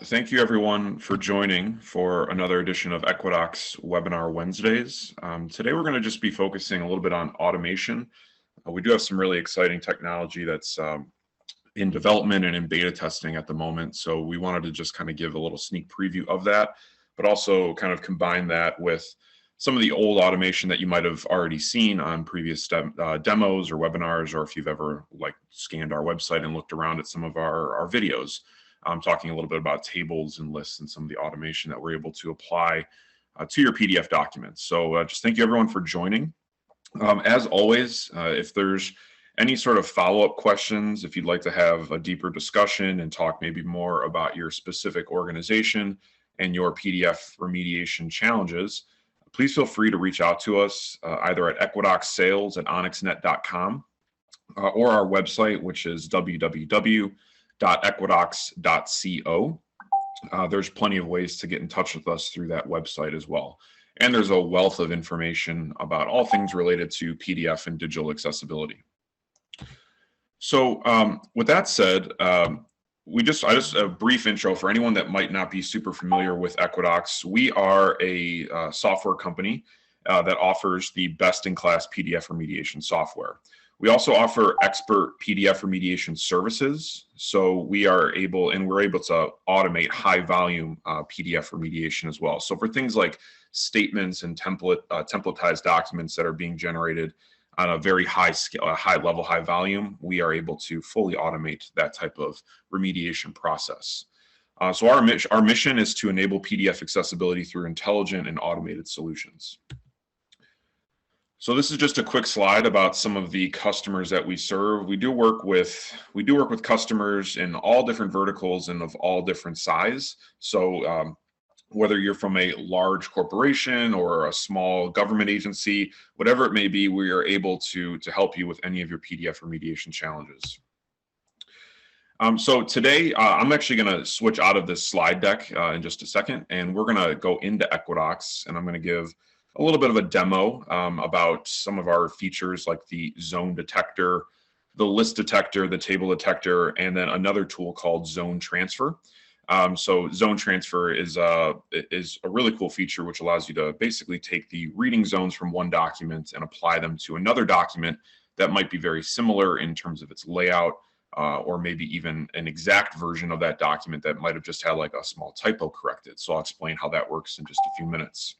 Thank you everyone for joining for another edition of Equidox Webinar Wednesdays. Today we're going to just be focusing a little bit on automation. We do have some really exciting technology that's in development and in beta testing at the moment. So we wanted to just kind of give a little sneak preview of that, but also kind of combine that with some of the old automation that you might have already seen on previous demos or webinars, or if you've ever scanned our website and looked around at some of our videos. I'm talking a little bit about tables and lists and some of the automation that we're able to apply to your PDF documents. So just thank you everyone for joining. As always, if there's any sort of follow-up questions, if you'd like to have a deeper discussion and talk maybe more about your specific organization and your PDF remediation challenges, please feel free to reach out to us either at equidoxsales@onyxnet.com or our website, which is www.equidox.co. There's plenty of ways to get in touch with us through that website as well. And there's a wealth of information about all things related to PDF and digital accessibility. So with that said, just a brief intro for anyone that might not be super familiar with Equidox. We are a software company that offers the best-in-class PDF remediation software. We also offer expert PDF remediation services. So we're able to automate high volume PDF remediation as well. So for things like statements and templatized documents that are being generated on a very high scale, high level, high volume, we are able to fully automate that type of remediation process. So our mission is to enable PDF accessibility through intelligent and automated solutions. So this is just a quick slide about some of the customers that we serve. We do work with customers in all different verticals and of all different size. So whether you're from a large corporation or a small government agency, whatever it may be, we are able to help you with any of your PDF remediation challenges. So today, I'm actually going to switch out of this slide deck in just a second, and we're going to go into Equidox, and I'm going to give a little bit of a demo about some of our features like the zone detector, the list detector, the table detector, and then another tool called zone transfer. So zone transfer is a really cool feature which allows you to basically take the reading zones from one document and apply them to another document that might be very similar in terms of its layout, or maybe even an exact version of that document that might have just had like a small typo corrected. So I'll explain how that works in just a few minutes.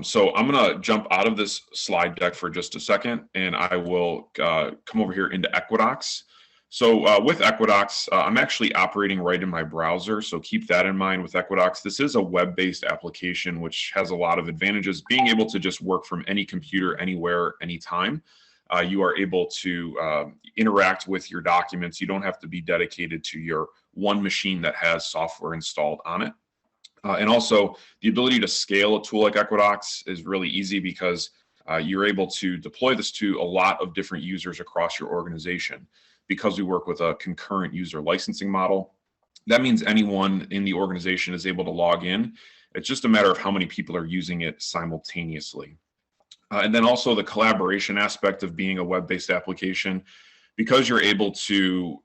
So I'm going to jump out of this slide deck for just a second, and I will come over here into Equidox. So with Equidox, I'm actually operating right in my browser, so keep that in mind with Equidox. This is a web-based application which has a lot of advantages. Being able to just work from any computer, anywhere, anytime. You are able to interact with your documents. You don't have to be dedicated to your one machine that has software installed on it. And also, the ability to scale a tool like Equidox is really easy because you're able to deploy this to a lot of different users across your organization. Because we work with a concurrent user licensing model, that means anyone in the organization is able to log in. It's just a matter of how many people are using it simultaneously. And then also the collaboration aspect of being a web-based application, because you're able to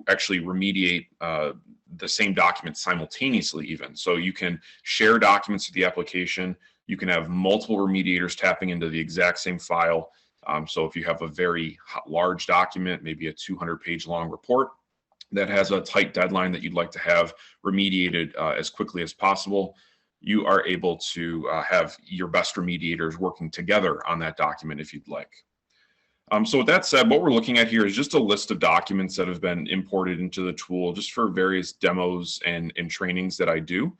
actually remediate the same document simultaneously even. So you can share documents to the application. You can have multiple remediators tapping into the exact same file. So if you have a very large document, maybe a 200-page long report that has a tight deadline that you'd like to have remediated as quickly as possible, you are able to have your best remediators working together on that document if you'd like. So with that said, what we're looking at here is just a list of documents that have been imported into the tool just for various demos and trainings that I do.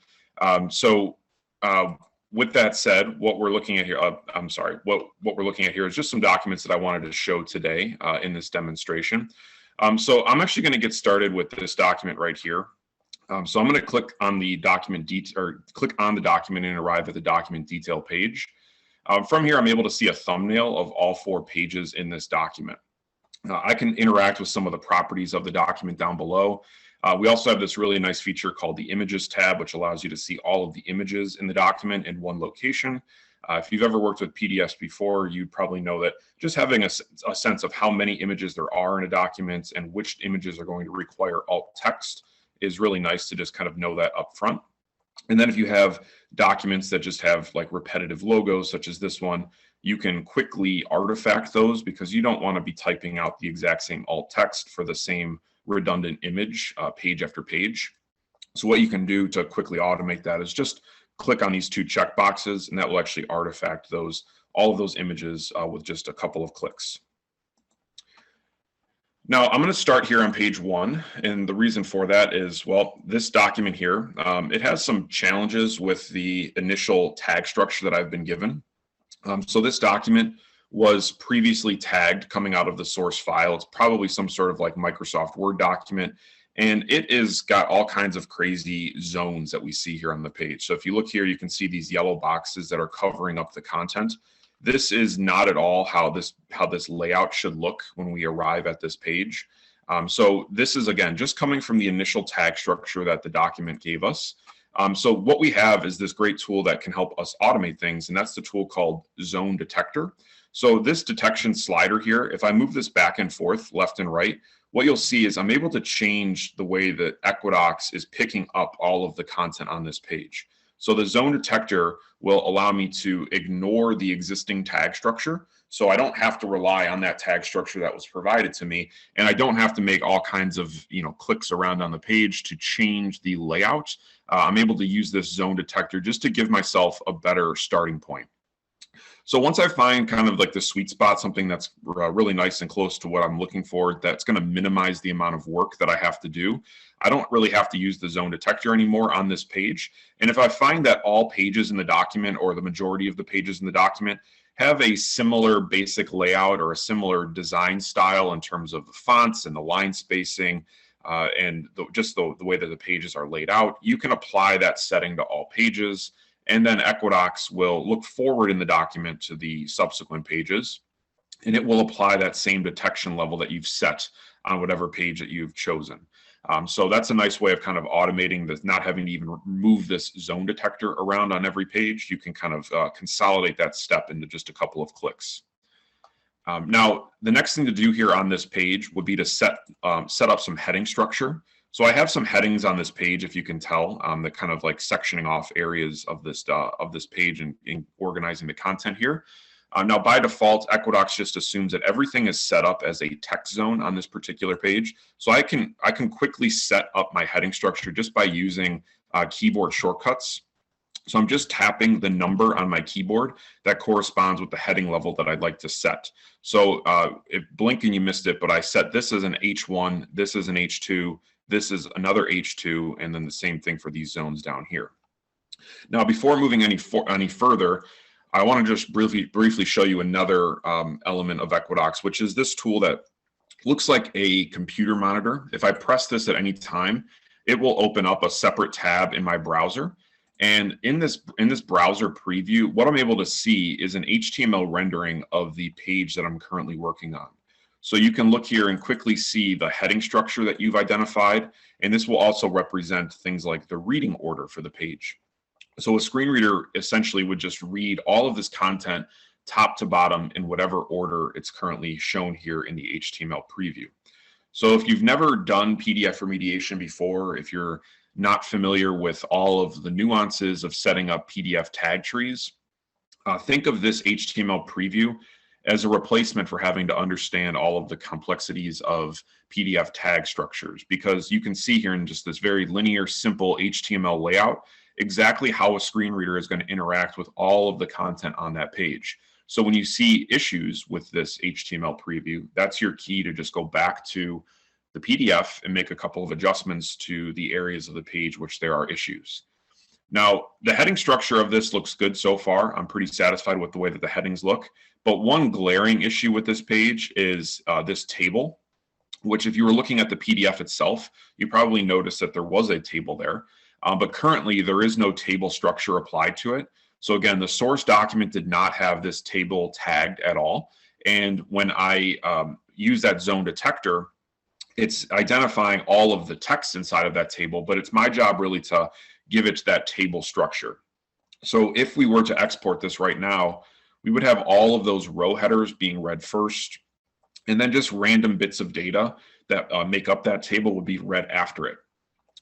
With that said, what we're looking at here, what we're looking at here is just some documents that I wanted to show today in this demonstration. So I'm actually going to get started with this document right here. So I'm going to click on the document and arrive at the document detail page. From here, I'm able to see a thumbnail of all 4 pages in this document. I can interact with some of the properties of the document down below. We also have this really nice feature called the Images tab, which allows you to see all of the images in the document in one location. If you've ever worked with PDFs before, you probably know that just having a sense of how many images there are in a document and which images are going to require alt text is really nice to just kind of know that up front. And then if you have documents that just have like repetitive logos, such as this one, you can quickly artifact those because you don't want to be typing out the exact same alt text for the same redundant image page after page. So what you can do to quickly automate that is just click on these two check boxes, and that will actually artifact all of those images with just a couple of clicks. Now, I'm going to start here on page 1, and the reason for that is, well, this document here, it has some challenges with the initial tag structure that I've been given. So this document was previously tagged coming out of the source file. It's probably some sort of like Microsoft Word document, and it is got all kinds of crazy zones that we see here on the page. So if you look here, you can see these yellow boxes that are covering up the content. This is not at all how this layout should look when we arrive at this page. So this is, again, just coming from the initial tag structure that the document gave us. So what we have is this great tool that can help us automate things, and that's the tool called Zone Detector. So this detection slider here, if I move this back and forth, left and right, what you'll see is I'm able to change the way that Equidox is picking up all of the content on this page. So the zone detector will allow me to ignore the existing tag structure. So I don't have to rely on that tag structure that was provided to me. And I don't have to make all kinds of clicks around on the page to change the layout. I'm able to use this zone detector just to give myself a better starting point. So once I find kind of like the sweet spot, something that's really nice and close to what I'm looking for, that's going to minimize the amount of work that I have to do, I don't really have to use the zone detector anymore on this page. And if I find that all pages in the document, or the majority of the pages in the document, have a similar basic layout or a similar design style in terms of the fonts and the line spacing, and just the way that the pages are laid out, you can apply that setting to all pages. And then Equidox will look forward in the document to the subsequent pages, and it will apply that same detection level that you've set on whatever page that you've chosen. So that's a nice way of kind of automating this, not having to even move this zone detector around on every page. You can kind of consolidate that step into just a couple of clicks. Now, the next thing to do here on this page would be to set up some heading structure. So I have some headings on this page, if you can tell, that kind of like sectioning off areas of this page and organizing the content here. Now, by default, Equidox just assumes that everything is set up as a text zone on this particular page. So I can quickly set up my heading structure just by using keyboard shortcuts. So I'm just tapping the number on my keyboard that corresponds with the heading level that I'd like to set. So if blink and you missed it, but I set this as an H1, this is an H2, this is another H2, and then the same thing for these zones down here. Now, before moving any further, I want to just briefly show you another element of Equidox, which is this tool that looks like a computer monitor. If I press this at any time, it will open up a separate tab in my browser. And in this browser preview, what I'm able to see is an HTML rendering of the page that I'm currently working on. So you can look here and quickly see the heading structure that you've identified, and this will also represent things like the reading order for the page. So a screen reader essentially would just read all of this content top to bottom in whatever order it's currently shown here in the HTML preview. So if you've never done PDF remediation before, if you're not familiar with all of the nuances of setting up PDF tag trees, think of this HTML preview as a replacement for having to understand all of the complexities of PDF tag structures, because you can see here in just this very linear, simple HTML layout exactly how a screen reader is going to interact with all of the content on that page. So when you see issues with this HTML preview, that's your key to just go back to the PDF and make a couple of adjustments to the areas of the page which there are issues. Now, the heading structure of this looks good so far. I'm pretty satisfied with the way that the headings look. But one glaring issue with this page is this table, which if you were looking at the PDF itself, you probably noticed that there was a table there. But currently, there is no table structure applied to it. So again, the source document did not have this table tagged at all. And when I use that zone detector, it's identifying all of the text inside of that table, but it's my job really to give it that table structure. So if we were to export this right now, we would have all of those row headers being read first, and then just random bits of data that make up that table would be read after it.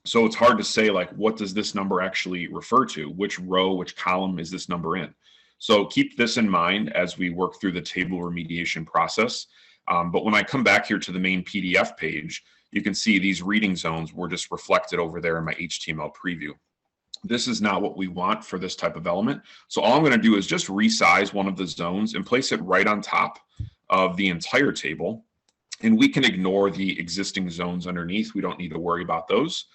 So it's hard to say, like, what does this number actually refer to? Which row, which column is this number in? So keep this in mind as we work through the table remediation process. But when I come back here to the main PDF page, you can see these reading zones were just reflected over there in my HTML preview. This is not what we want for this type of element. So all I'm going to do is just resize one of the zones and place it right on top of the entire table. And we can ignore the existing zones underneath. We don't need to worry about those.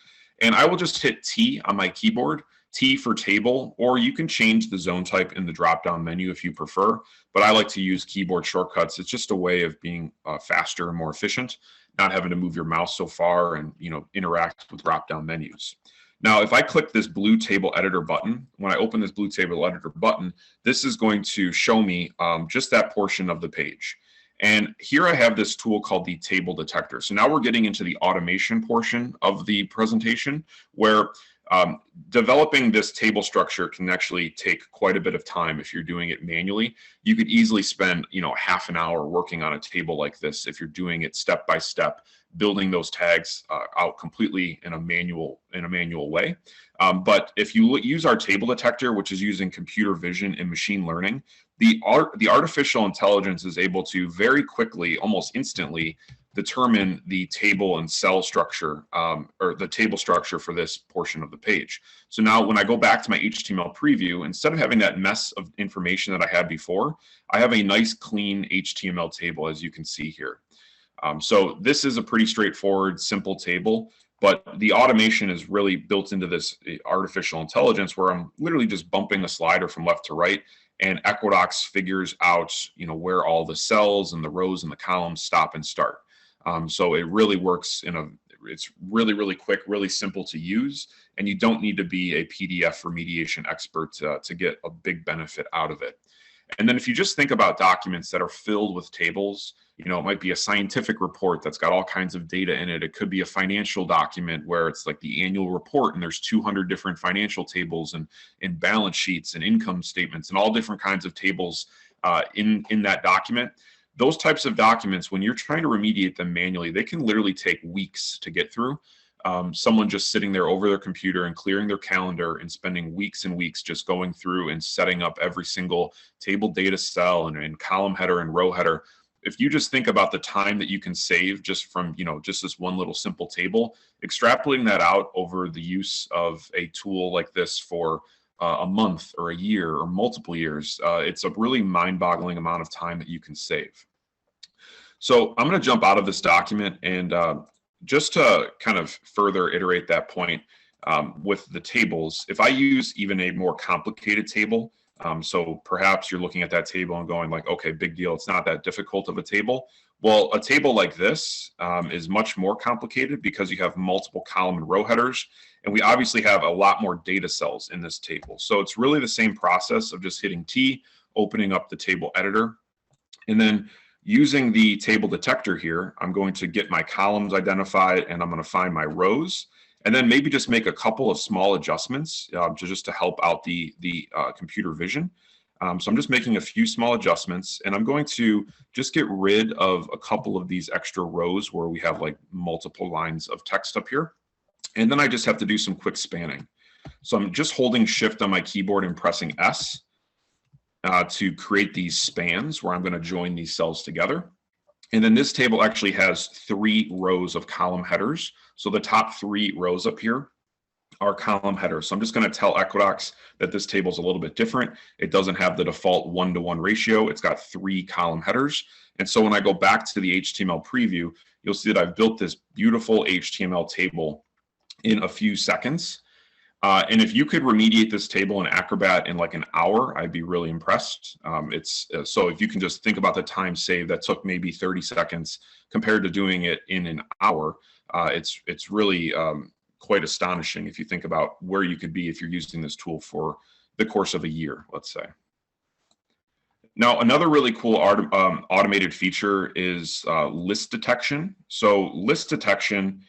And I will just hit T on my keyboard, T for table, or you can change the zone type in the drop-down menu if you prefer. But I like to use keyboard shortcuts. It's just a way of being faster and more efficient, not having to move your mouse so far and interact with drop-down menus. Now, if I click this blue table editor button, when I open this blue table editor button, this is going to show me just that portion of the page. And here I have this tool called the table detector. So now we're getting into the automation portion of the presentation, where developing this table structure can actually take quite a bit of time if you're doing it manually. You could easily spend half an hour working on a table like this if you're doing it step by step, building those tags out completely in a manual way. But if you use our table detector, which is using computer vision and machine learning, the artificial intelligence is able to very quickly, almost instantly, determine the table and cell structure, or the table structure for this portion of the page. So now when I go back to my HTML preview, instead of having that mess of information that I had before, I have a nice clean HTML table, as you can see here. So this is a pretty straightforward, simple table, but the automation is really built into this artificial intelligence where I'm literally just bumping a slider from left to right, and Equidox figures out where all the cells and the rows and the columns stop and start. So it really works it's really, really quick, really simple to use, and you don't need to be a PDF remediation expert to get a big benefit out of it. And then if you just think about documents that are filled with tables, it might be a scientific report that's got all kinds of data in it. It could be a financial document where it's like the annual report and there's 200 different financial tables and balance sheets and income statements and all different kinds of tables in that document. Those types of documents, when you're trying to remediate them manually, they can literally take weeks to get through. Someone just sitting there over their computer and clearing their calendar and spending weeks and weeks just going through and setting up every single table data cell and column header and row header. If you just think about the time that you can save just from just this one little simple table, extrapolating that out over the use of a tool like this for a month or a year or multiple years, it's a really mind-boggling amount of time that you can save. So I'm going to jump out of this document and just to kind of further iterate that point with the tables, if I use even a more complicated table, so perhaps you're looking at that table and going like, okay, big deal, it's not that difficult of a table. Well, a table like this is much more complicated because you have multiple column and row headers, and we obviously have a lot more data cells in this table. So it's really the same process of just hitting T, opening up the table editor, and then using the table detector here, I'm going to get my columns identified and I'm going to find my rows, and then maybe just make a couple of small adjustments just to help out the computer vision. So I'm just making a few small adjustments, and I'm going to just get rid of a couple of these extra rows where we have like multiple lines of text up here. And then I just have to do some quick spanning. So I'm just holding Shift on my keyboard and pressing S to create these spans where I'm going to join these cells together. And then this table actually has 3 rows of column headers. So the top 3 rows up here are column headers. So I'm just going to tell Equidox that this table is a little bit different. It doesn't have the default 1-to-1 ratio. It's got 3 column headers. And so when I go back to the HTML preview, you'll see that I've built this beautiful HTML table in a few seconds. And if you could remediate this table in Acrobat in like an hour, I'd be really impressed. So if you can just think about the time saved that took maybe 30 seconds compared to doing it in an hour, it's really quite astonishing if you think about where you could be if you're using this tool for the course of a year, let's say. Now, another really cool automated feature is list detection. So list detection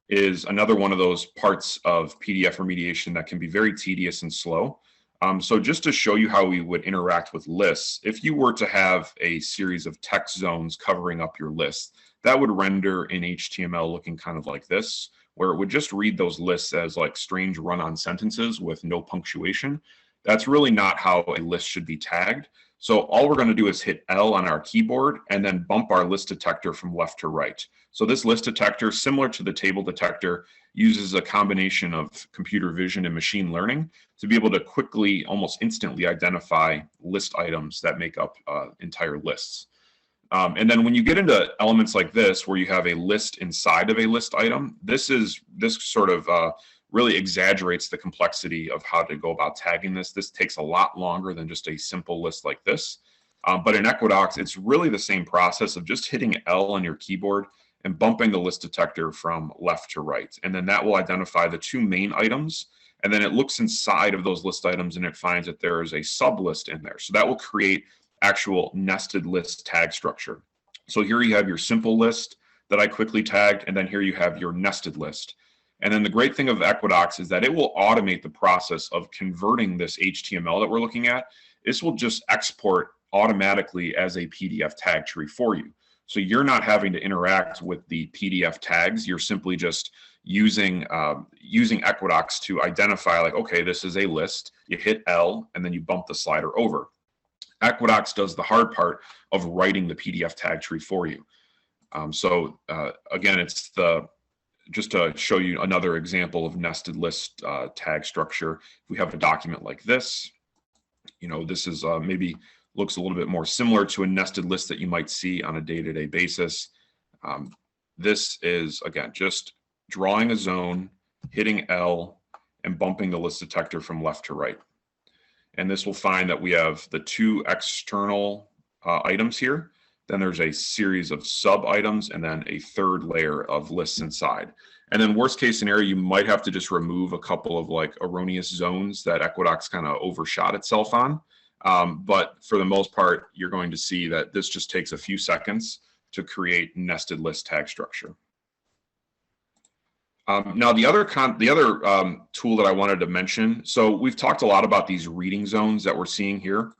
is another one of those parts of PDF remediation that can be very tedious and slow. So just to show you how we would interact with lists, if you were to have a series of text zones covering up your list, that would render in HTML looking kind of like this, where it would just read those lists as like strange run-on sentences with no punctuation. That's really not how a list should be tagged. So all we're going to do is hit L on our keyboard and then bump our list detector from left to right. So this list detector, similar to the table detector, uses a combination of computer vision and machine learning to be able to quickly, almost instantly identify list items that make up entire lists. And then when you get into elements like this, where you have a list inside of a list item, this sort of really exaggerates the complexity of how to go about tagging this. This takes a lot longer than just a simple list like this. But in Equidox, it's really the same process of just hitting L on your keyboard and bumping the list detector from left to right. And then that will identify the two main items. And then it looks inside of those list items and it finds that there is a sub list in there. So that will create actual nested list tag structure. So here you have your simple list that I quickly tagged, and then here you have your nested list. And then the great thing of Equidox is that it will automate the process of converting this HTML that we're looking at. This will just export automatically as a PDF tag tree for you. So you're not having to interact with the PDF tags. You're simply just using Equidox to identify, like, okay, this is a list. You hit L, and then you bump the slider over. Equidox does the hard part of writing the PDF tag tree for you. Again, it's just to show you another example of nested list tag structure. If we have a document like this, this is maybe looks a little bit more similar to a nested list that you might see on a day-to-day basis. This is, again, just drawing a zone, hitting L, and bumping the list detector from left to right. And this will find that we have the two external items here. Then there's a series of sub items and then a third layer of lists inside. And then worst case scenario, you might have to just remove a couple of like erroneous zones that Equidox kind of overshot itself on. But for the most part, you're going to see that this just takes a few seconds to create nested list tag structure. Now, the other tool that I wanted to mention, so we've talked a lot about these reading zones that we're seeing here.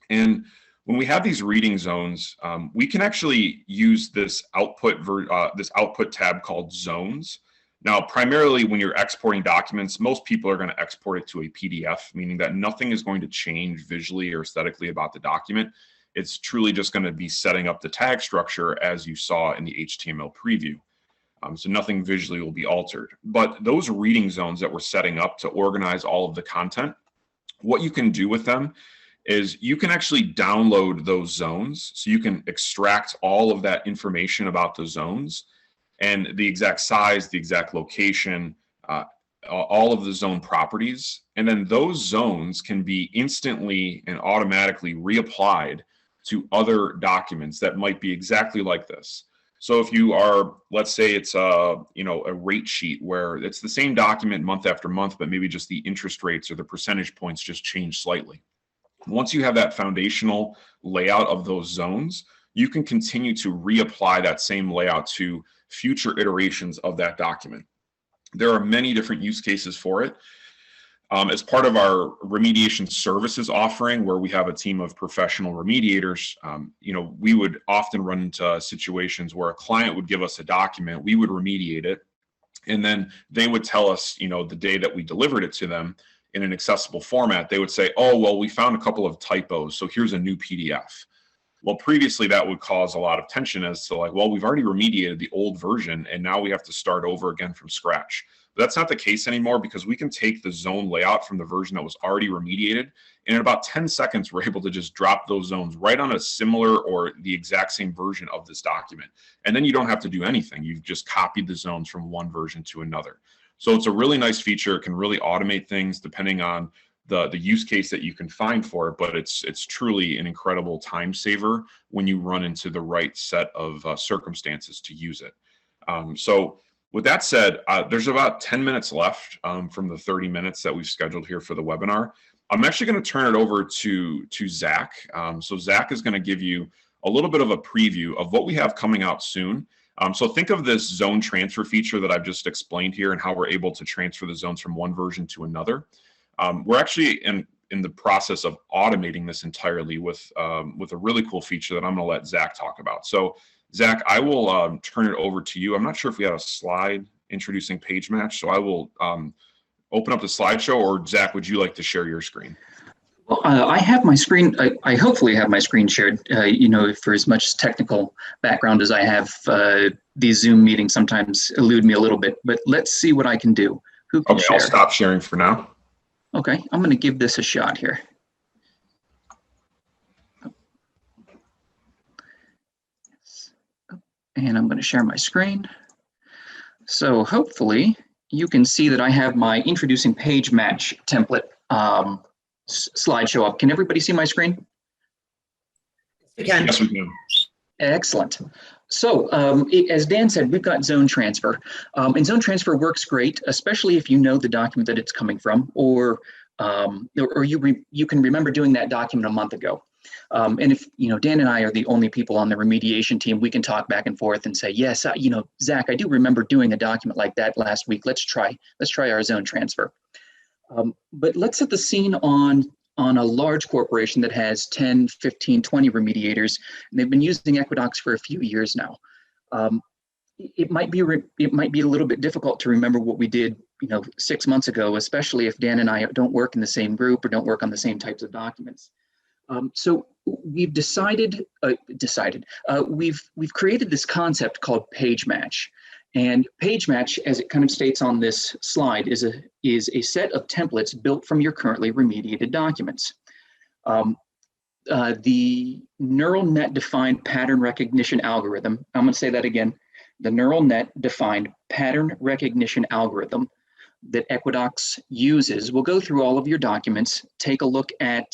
And when we have these reading zones, we can actually use this output tab called zones. Now, primarily when you're exporting documents, most people are going to export it to a PDF, meaning that nothing is going to change visually or aesthetically about the document. It's truly just going to be setting up the tag structure as you saw in the HTML preview. So nothing visually will be altered. But those reading zones that we're setting up to organize all of the content, what you can do with them is you can actually download those zones. So you can extract all of that information about the zones and the exact size, the exact location, all of the zone properties. And then those zones can be instantly and automatically reapplied to other documents that might be exactly like this. So if you are, let's say it's a rate sheet where it's the same document month after month, but maybe just the interest rates or the percentage points just change slightly. Once you have that foundational layout of those zones, you can continue to reapply that same layout to future iterations of that document. There are many different use cases for it. As part of our remediation services offering, where we have a team of professional remediators, we would often run into situations where a client would give us a document, we would remediate it, and then they would tell us, the day that we delivered it to them in an accessible format, they would say, oh, well, we found a couple of typos, so here's a new PDF. Well, previously that would cause a lot of tension as to like, well, we've already remediated the old version and now we have to start over again from scratch. But that's not the case anymore, because we can take the zone layout from the version that was already remediated, and in about 10 seconds, we're able to just drop those zones right on a similar or the exact same version of this document. And then you don't have to do anything. You've just copied the zones from one version to another. So it's a really nice feature. It can really automate things depending on the use case that you can find for it, but it's truly an incredible time saver when you run into the right set of circumstances to use it. So with that said, there's about 10 minutes left from the 30 minutes that we've scheduled here for the webinar. I'm actually going to turn it over to Zach. So Zach is going to give you a little bit of a preview of what we have coming out soon. So think of this zone transfer feature that I've just explained here and how we're able to transfer the zones from one version to another. We're actually in the process of automating this entirely with a really cool feature that I'm going to let Zach talk about. So Zach, I will turn it over to you. I'm not sure if we have a slide introducing page match. So I will open up the slideshow, or Zach, would you like to share your screen? Well, I have my screen. I hopefully have my screen shared. For as much technical background as I have, these Zoom meetings sometimes elude me a little bit. But let's see what I can do. Who can share? I'll stop sharing for now. Okay, I'm going to give this a shot here. And I'm going to share my screen. So hopefully you can see that I have my introducing page match template slideshow up. Can everybody see my screen? We can. Yes, we can. Excellent. So as Dan said, we've got zone transfer. And zone transfer works great, especially if you know the document that it's coming from, or you can remember doing that document a month ago. And if, Dan and I are the only people on the remediation team, we can talk back and forth and say, yes, Zach, I do remember doing a document like that last week. Let's try our zone transfer. But let's set the scene on a large corporation that has 10, 15, 20 remediators, and they've been using Equidox for a few years now. It might be a little bit difficult to remember what we did, 6 months ago, especially if Dan and I don't work in the same group or don't work on the same types of documents. So we've we've created this concept called page match. And page match, as it kind of states on this slide, is a set of templates built from your currently remediated documents. The neural net defined pattern recognition algorithm, I'm going to say that again, the neural net defined pattern recognition algorithm that Equidox uses will go through all of your documents, take a look at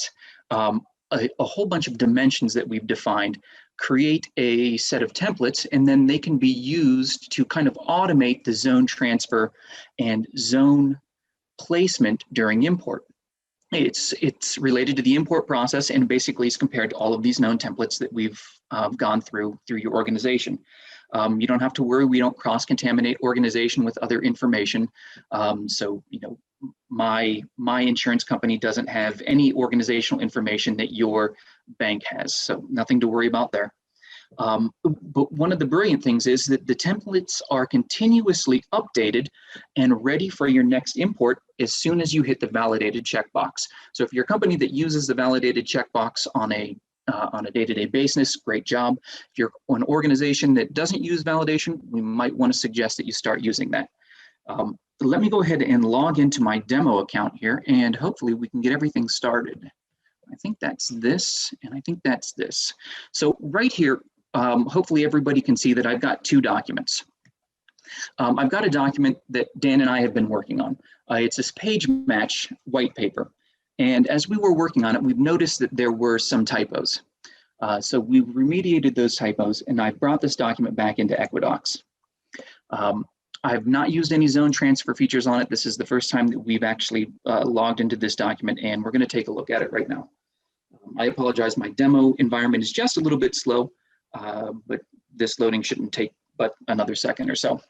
a whole bunch of dimensions that we've defined, create a set of templates, and then they can be used to kind of automate the zone transfer and zone placement during import. It's related to the import process, and basically is compared to all of these known templates that we've gone through your organization. You don't have to worry, we don't cross-contaminate organization with other information. So, my insurance company doesn't have any organizational information that your bank has, so nothing to worry about there. But one of the brilliant things is that the templates are continuously updated and ready for your next import as soon as you hit the validated checkbox. So if you're a company that uses the validated checkbox on a day-to-day basis, great job. If you're an organization that doesn't use validation, we might want to suggest that you start using that. Let me go ahead and log into my demo account here, and hopefully we can get everything started. I think that's this, and I think that's this. So right here, hopefully everybody can see that I've got two documents. I've got a document that Dan and I have been working on. It's this page match white paper. And as we were working on it, we've noticed that there were some typos. So we've remediated those typos, and I've brought this document back into Equidox. I've not used any zone transfer features on it. This is the first time that we've actually logged into this document, and we're going to take a look at it right now. I apologize, my demo environment is just a little bit slow, but this loading shouldn't take but another second or so.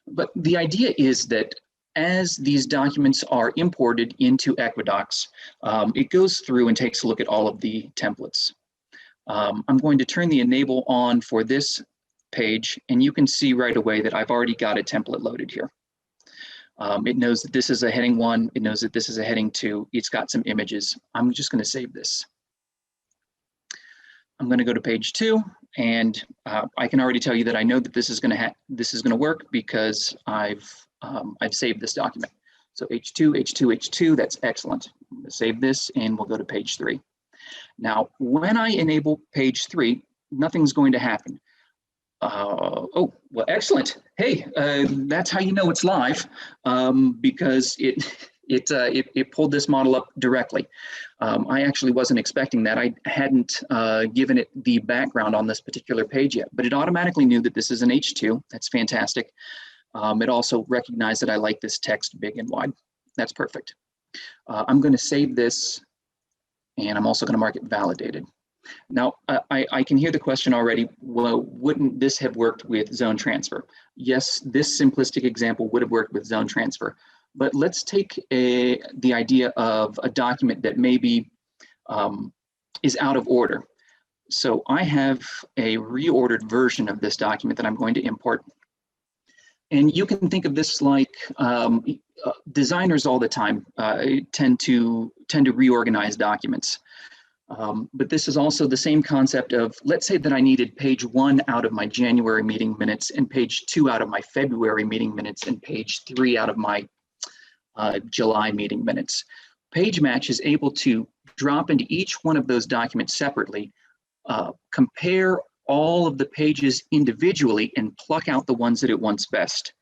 But the idea is that as these documents are imported into Equidox, it goes through and takes a look at all of the templates. I'm going to turn the enable on for this page, and you can see right away that I've already got a template loaded here. It knows that this is a heading 1, it knows that this is a heading 2, it's got some images. I'm just going to save this. I'm going to go to page 2, and I can already tell you that I know that this is going to work because I've saved this document. So H2, H2, H2, that's excellent. I'm going to save this, and we'll go to page 3. Now, when I enable page 3, nothing's going to happen. Oh, well, excellent. Hey, that's how you know it's live, because it pulled this model up directly. I actually wasn't expecting that. I hadn't given it the background on this particular page yet, but it automatically knew that this is an H2. That's fantastic. It also recognized that I like this text big and wide. That's perfect. I'm going to save this, and I'm also going to mark it validated. Now, I can hear the question already, well, wouldn't this have worked with zone transfer? Yes, this simplistic example would have worked with zone transfer, but let's take the idea of a document that maybe is out of order. So I have a reordered version of this document that I'm going to import. And you can think of this like designers all the time tend to reorganize documents. But this is also the same concept of, let's say that I needed page 1 out of my January meeting minutes and page 2 out of my February meeting minutes and page 3 out of my July meeting minutes. Page Match is able to drop into each one of those documents separately, compare all of the pages individually, and pluck out the ones that it wants best.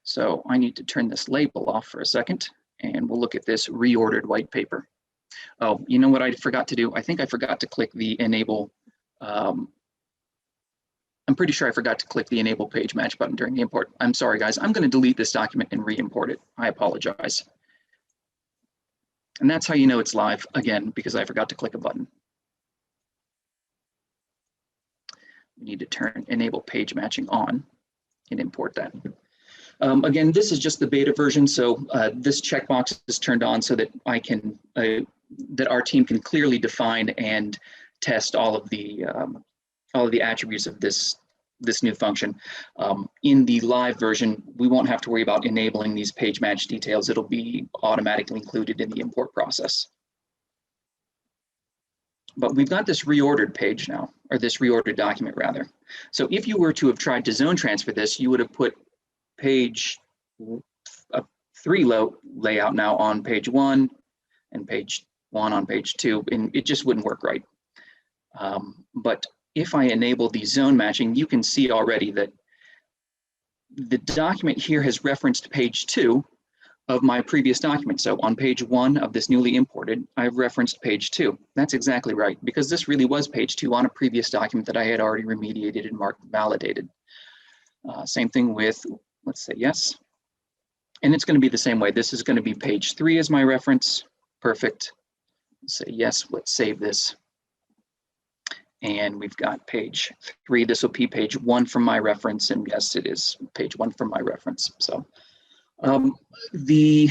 So I need to turn this label off for a second, and we'll look at this reordered white paper. Oh, you know what I forgot to do? I think I forgot to click the enable. I'm pretty sure I forgot to click the enable page match button during the import. I'm sorry, guys. I'm going to delete this document and re-import it. I apologize. And that's how you know it's live, again, because I forgot to click a button. We need to turn enable page matching on and import that. Again, this is just the beta version, so this checkbox is turned on so that I can that our team can clearly define and test all of the attributes of this new function. In the live version, we won't have to worry about enabling these page match details. It'll be automatically included in the import process. But we've got this reordered page now, or this reordered document rather. So if you were to have tried to zone transfer this, you would have put page 3 layout now on page 1 and page 1 on page 2, and it just wouldn't work right. But if I enable the zone matching, you can see already that the document here has referenced page 2 of my previous document. So on page 1 of this newly imported, I've referenced page 2. That's exactly right, because this really was page 2 on a previous document that I had already remediated and marked validated. Same thing with, let's say yes. And it's going to be the same way. This is going to be page 3 as my reference. Perfect. Say yes, let's save this. And we've got page 3. This will be page 1 from my reference. And yes, it is page 1 from my reference. So the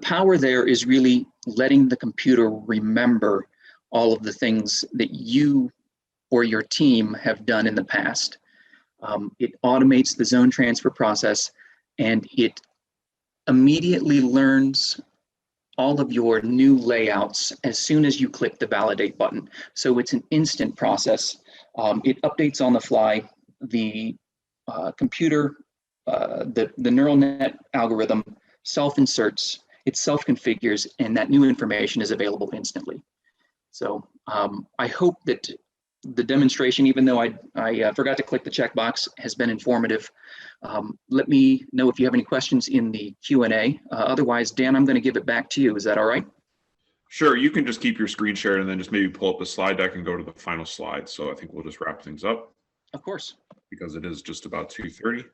power there is really letting the computer remember all of the things that you or your team have done in the past. It automates the zone transfer process, and it immediately learns all of your new layouts as soon as you click the validate button. So it's an instant process. It updates on the fly. The computer, the neural net algorithm self-inserts, it self-configures, and that new information is available instantly. So I hope that the demonstration, even though I forgot to click the checkbox, has been informative. Let me know if you have any questions in the Q&A. Otherwise, Dan, I'm going to give it back to you. Is that all right? Sure. You can just keep your screen shared and then just maybe pull up the slide deck and go to the final slide. So I think we'll just wrap things up. Of course. Because it is just about 2:30.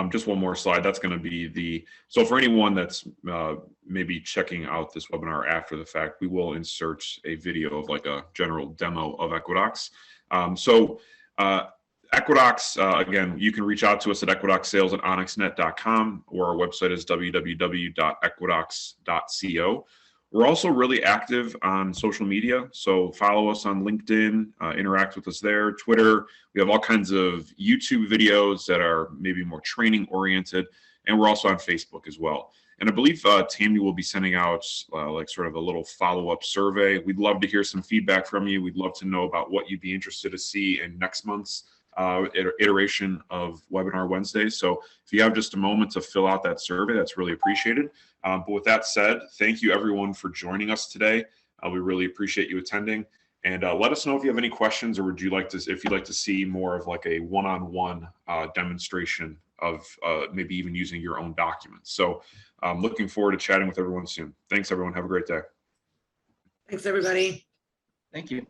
Just one more slide. That's going to be so for anyone that's maybe checking out this webinar after the fact, we will insert a video of like a general demo of Equidox. Equidox, again, you can reach out to us at equidoxsales@onyxnet.com, or our website is www.equidox.co. We're also really active on social media, so follow us on LinkedIn, interact with us there, Twitter. We have all kinds of YouTube videos that are maybe more training oriented, and we're also on Facebook as well. And I believe Tammy will be sending out like sort of a little follow-up survey. We'd love to hear some feedback from you. We'd love to know about what you'd be interested to see in next month's iteration of Webinar Wednesday. So if you have just a moment to fill out that survey, that's really appreciated. But with that said, thank you everyone for joining us today. We really appreciate you attending. And let us know if you have any questions, or would you like to, if you'd like to see more of like a one-on-one demonstration of maybe even using your own documents. So I'm looking forward to chatting with everyone soon. Thanks everyone. Have a great day. Thanks everybody. Thank you.